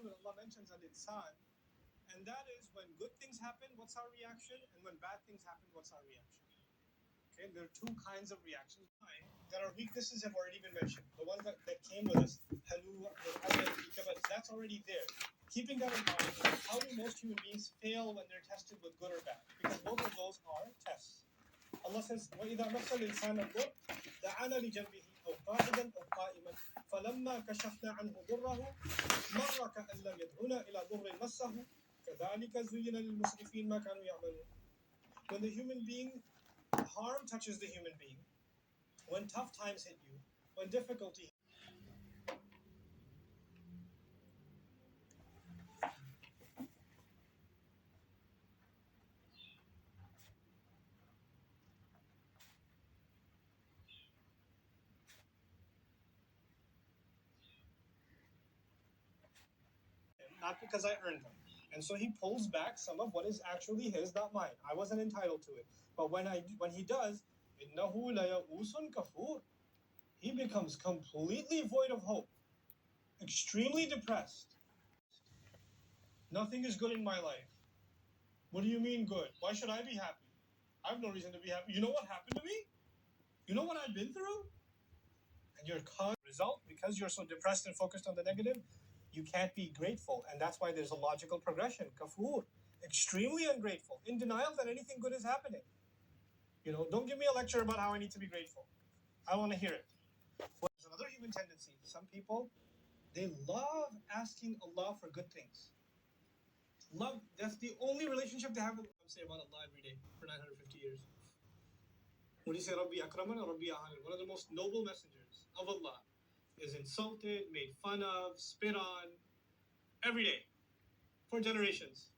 when Allah mentions al-insan, and that is when good things happen, what's our reaction? And when bad things happen, what's our reaction? Okay, there are two kinds of reactions. That our weaknesses have already been mentioned. The ones that came with us, that's already there. Keeping that in mind, how do most human beings fail when they're tested with good or bad? Because both of those are tests. Allah says, وَإِذَا مَسَّ الْإِنسَانَ الضُّرُّ دَعَانَا لِجَنبِهِ أَوْ قَاعِدًا أَوْ قَائِمًا فَلَمَّا كَشَفْنَا عَنْهُ ضُرَّهُ مَرَّ كَأَن لَّمْ يَدْعُنَا إِلَى ضُرٍّ مَسَّهُ كَذَلِكَ زُيِّنَ لِلْمُسْرِفِينَ مَا كَانُوا يَعْمَلُونَ. When the human being, harm touches the human being, when tough times hit you, when difficulty. Not because I earned them. And so he pulls back some of what is actually his, not mine. I wasn't entitled to it. But when he does, إِنَّهُ لَيَئُوسٌ كَفُورٌ. He becomes completely void of hope, extremely depressed. Nothing is good in my life. What do you mean good? Why should I be happy? I have no reason to be happy. You know what happened to me? You know what I've been through? And your result, because you're so depressed and focused on the negative, you can't be grateful. And that's why there's a logical progression. Kafur, extremely ungrateful, in denial that anything good is happening. Don't give me a lecture about how I need to be grateful. I want to hear it. There's another human tendency. Some people, they love asking Allah for good things. Love, that's the only relationship they have with Allah. Say about Allah every day for 950 years. When you say Rabbi Akraman or Rabbi Ahanan, one of the most noble messengers of Allah is insulted, made fun of, spit on, every day, for generations.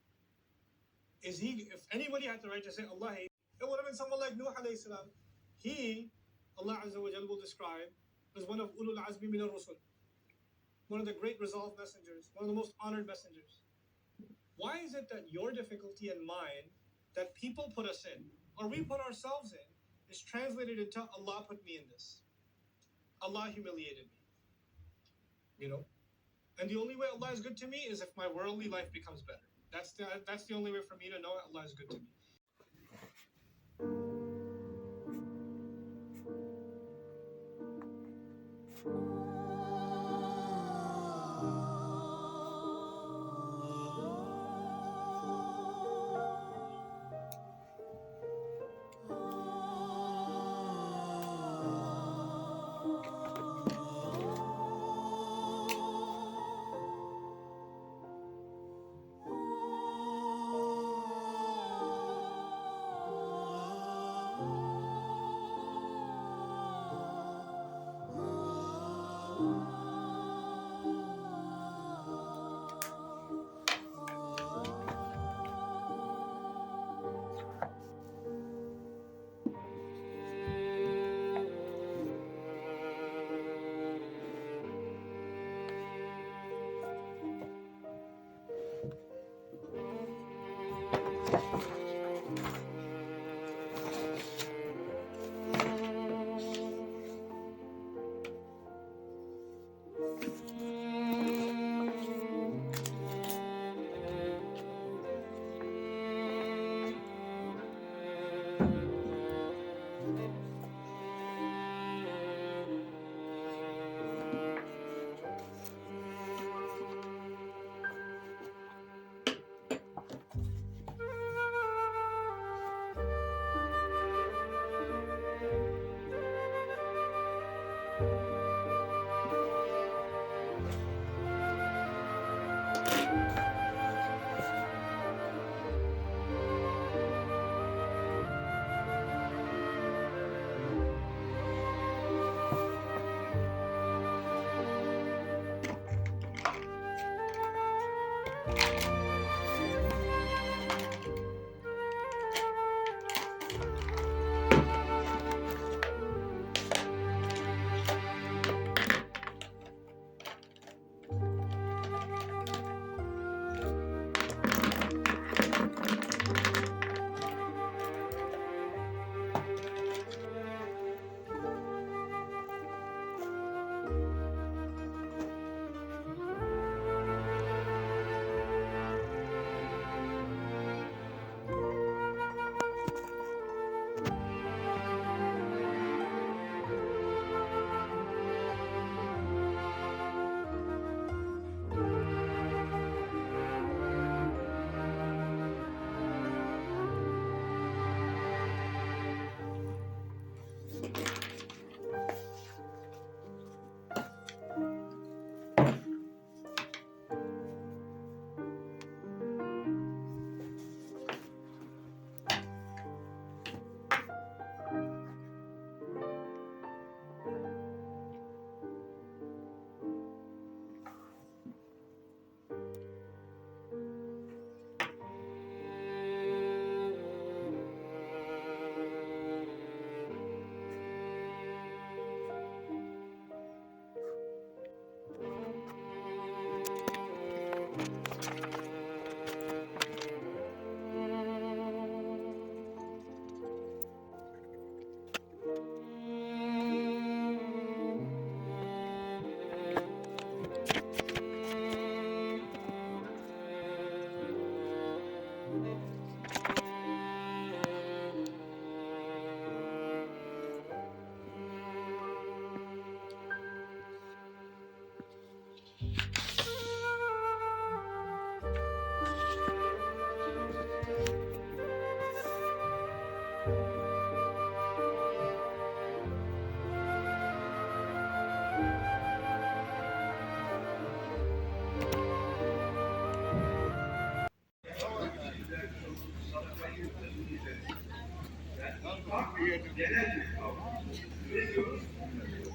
If anybody had the right to say Allah hates, it would have been someone like Nuh alayhi salam. He, Allah Azza wa Jal will describe, as one of Ulul Azmi min al-Rusul, one of the great resolved messengers, one of the most honored messengers. Why is it that your difficulty and mine, that people put us in, or we put ourselves in, is translated into Allah put me in this? Allah humiliated me. And the only way Allah is good to me is if my worldly life becomes better. That's the only way for me to know Allah is good to me.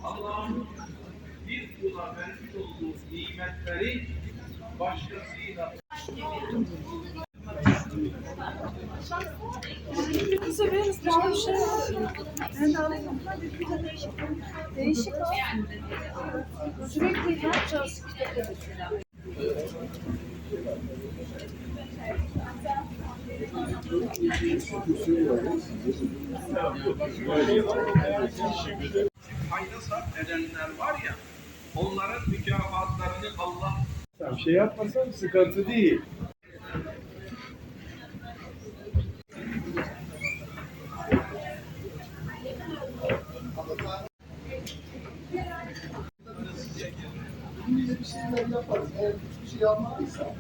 Allah'ın bir kula vermiş olduğu nimetleri başkasıyla Bize biraz daha bir şey ben de alayım. Değişik o. Sürekli ne yapacağız? fayda sarf edenler var ya, onların mükafatlarını Allah Bir şey yapmasam sıkıntı değil. Bir şeyler yaparız. Eğer hiçbir şey yapmadıysa